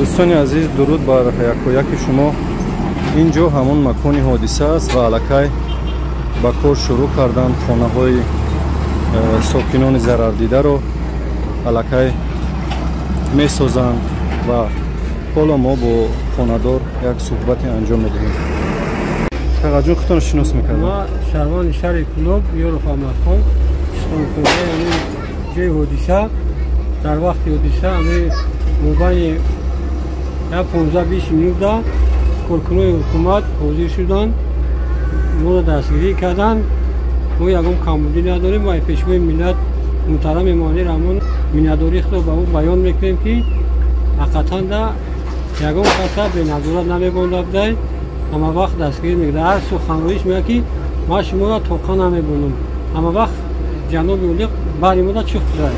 دوستان عزیز درود بر یکایک شما. اینجا همون مکان حادثه است و الکی با کار شروع کردن خانه های ساکنان ضرر دیده رو الکی می سازند و حالا ما با خانه‌دار یک صحبت انجام میدهیم. آقا جون خودتون شناس میکنید؟ ما شهروان شهر کلوب یوروف احمد خان خانه جای حادثه در وقت حادثه همه موبایل 15-20 minut کارکنان حکومت حاضر شدند، ما را دستگیری کردند. ما یکم کمبودی نداریم و پیشوای ملت محترم ایمانی رحمان مینداری خود به او بیان میکنیم که حقیقتا یکم کس به نظارت نمیبونده بوده، اما وقت دستگیری میگه هر سخنگویش میگه که ما شما را توقع نمیبونم، اما وقت جناب ولی برای ما چی خود داره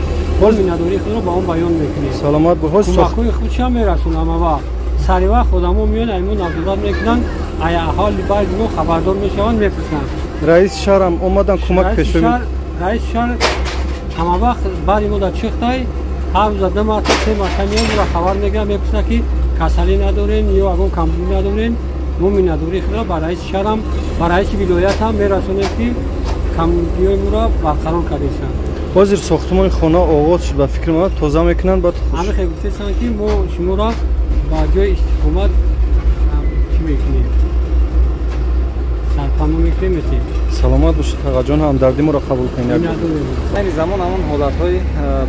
مینداری خود را به اون بیان میکنیم. سلامت باش. کمک‌های خودش هم میرسونه، اما وقت سری وقت خودمون میان ایمون نظارت میکنن، آیا اهالی باید ما خبردار میشوند میپرسن. رئیس شهر هم اومدن کمک پیشوی رئیس شهر اما وقت برای ما چی خدای هر روز 2 مرتبه 3 مرتبه میان را خبر میگیرن، میپرسن که کسری ندارین یا اگه کمبودی ندارین. ما مینداری خود را برای رئیس شهر هم برای رئیس ولایت هم میرسونیم که کمبودی ما را برقرار کردیشن. حاضر ساختمان خانه آغاز شد و فکر ما تازه میکنن بعد همه خیلی گفتن که ما شما را با جای استقامت چی میکنیم سرپناه میکنیم. سلامت باشید آقا جان، همدردی ما را قبول کنید. این زمان همون حالت‌های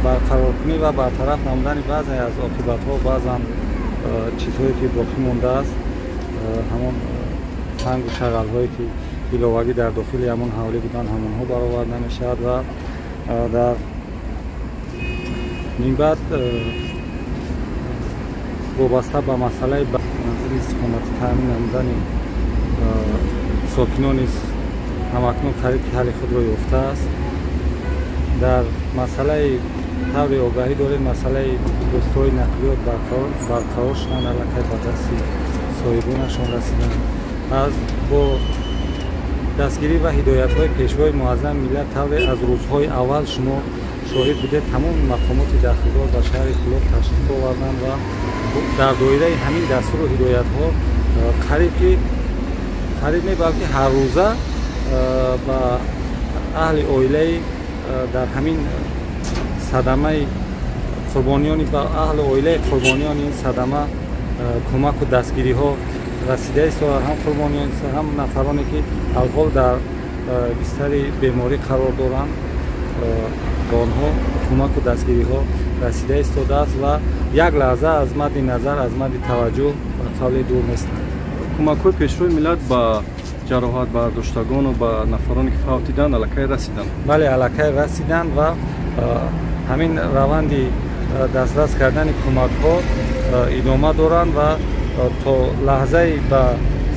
برقرار کنی و برطرف نمودن بعضی از عاقبت‌ها، بعضی چیزهایی که باقی مونده است، همون سنگ و شغل‌هایی که بی‌لواگی در داخل همون حوالی بودن همونها برآورده نمی‌شود و در این بعد وابسته به مسئله منزل سکونت تامین نمودن ساکنان همکنون قریب که حال خود را یافته است. در مسئله طور آگاهی دارید، مسئله دستگاه نقلیات برقرار شدن الکی به دست صاحبانشان رسیدن. از با دستگیری و هدایت‌های پیشوای معظم ملت طور از روزهای اول شما شاهد بودید تمام مقامات داخلدار و شهر کلوب تشریف آوردن و در دایره همین دستور و هدایت‌ها قریب نه بلکه هر روزه با اهل عائله در همین صدمه قربانیان با اهل عائله قربانیان این صدمه کمک و دستگیری ها رسیده است و هم قربانیان هم نفرانی که الحال در بستر بیماری قرار دارند با آنها کمک و دستگیری ها رسیده است و یک لحظه از مد نظر از مد توجه و قابل دور نیست. کمک های پیشروی ملت با جراحت برداشتگان و با نفرانی که فوتیدند الکی رسیدند؟ بله الکی رسیدند و همین روند دسترس کردن کمک ها ادامه دارند و تا لحظه به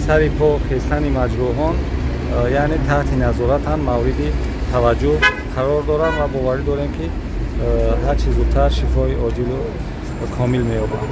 سر پا خیستن مجروحان یعنی تحت نظارت هم مورد توجه قرار دارند و باوری داریم که هر چیز زودتر شفای عاجل و کامل می‌یابند.